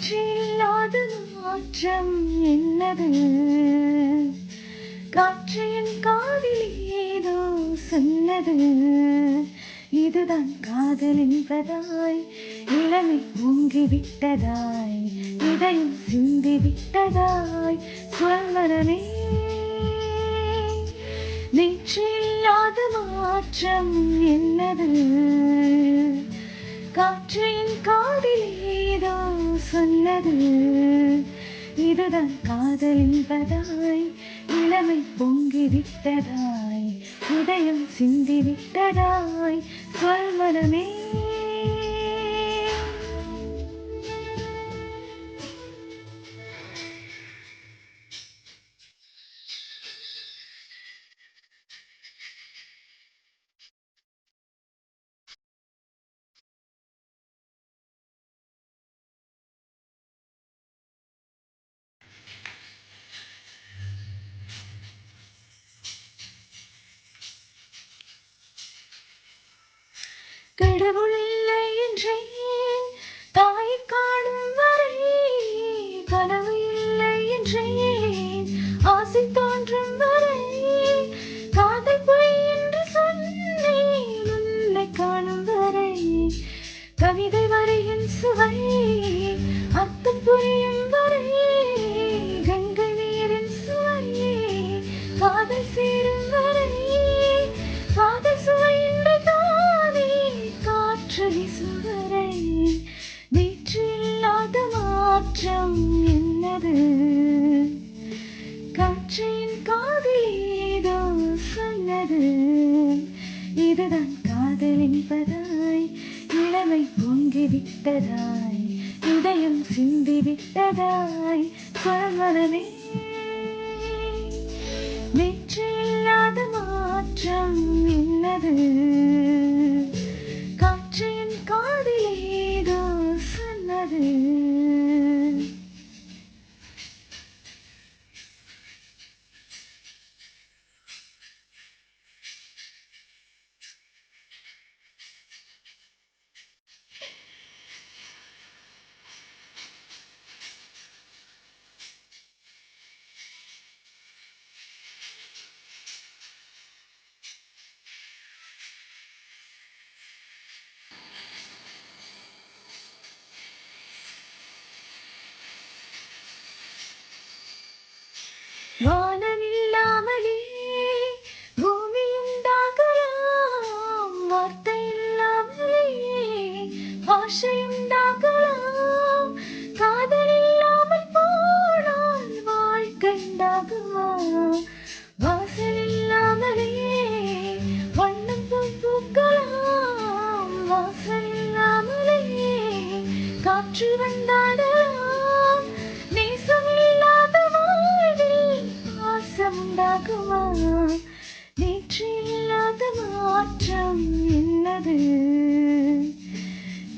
நேற்றில்லாத மாற்றம் என்னது? காற்றின் காதில் ஏதோ சொன்னது. இதுதான் காதல் என்பதாய், இளமை பொங்கிவிட்டதாய், இதயம் சிந்திவிட்டதாய், சொல்வனமே நேற்றில்லாத மாற்றம் என்னது? காற்றின் காதில் ஏதோ சொன்னது. இதுதான் காதல் என்பதாய், இளமை பொங்கிவிட்டதாய், இதயம் சிந்திவிட்டதாய், சொல்வனமே கடவுள் இல்லை என்றேன், தாயை காணும் வரை கனவு இல்லை என்றேன், ஆசை தோன்றும் வரை காதல் பொய் என்று சொன்னேன், உன்னை காணும் வரை கவிதை வரையின் சுவை அர்த்தம் புரியும் வரை கங்கை நீரின் சுவை காதல் சேரும் வரை காதல் சுவை என்று தானே காற்று வீசும் வரை நேற்றில்லாத மாற்றம் என்னது? காற்றின் காதில் ஏதோ சொன்னது. இதுதான் காதல் என்பதாய், இளமை பொங்கிவிட்டதாய், இதயம் சிந்திவிட்டதாய், சொல்வனமே நேற்றில்லாத மாற்றம் என்னது? காற்றின் காதில் ஏதோ சொன்னது. வானமில்லாமலே பூமி உண்டாகலாம், வார்த்தை இல்லாமலே பாஷை உண்டாகலாம், காதல் இல்லாமல் போனால் வாழ்க்கை உண்டாகுமா? வாசல் இல்லாமலே வண்ணம் பூக்கலாம், வாசல் இல்லாமலே காற்று வந்தாடலாம், நேசம் இல்லாத வாழ்வில் பாசம் உண்டாகுமா? நேற்றில்லாத மாற்றம் என்னது?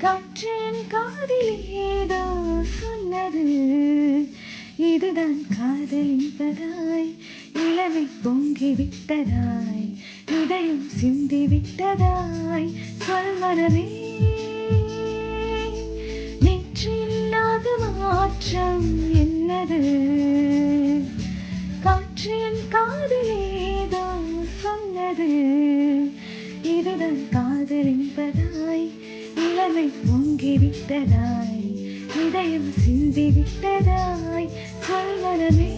காற்றின் காதில் ஏதோ சொன்னது. இதுதான் காதல் என்பதாய், இளமை பொங்கிவிட்டதாய், இதயம் சிந்திவிட்டதாய், சொல்வனமே நேற்றில்லாத மாற்றம் என்னது? காற்றின் காதில் ஏதோ சொன்னது. இதுதான் காதல் என்பதாய், இளமை பொங்கிவிட்டதாய், இதயம் சிந்திவிட்டதாய், சொல்வனமே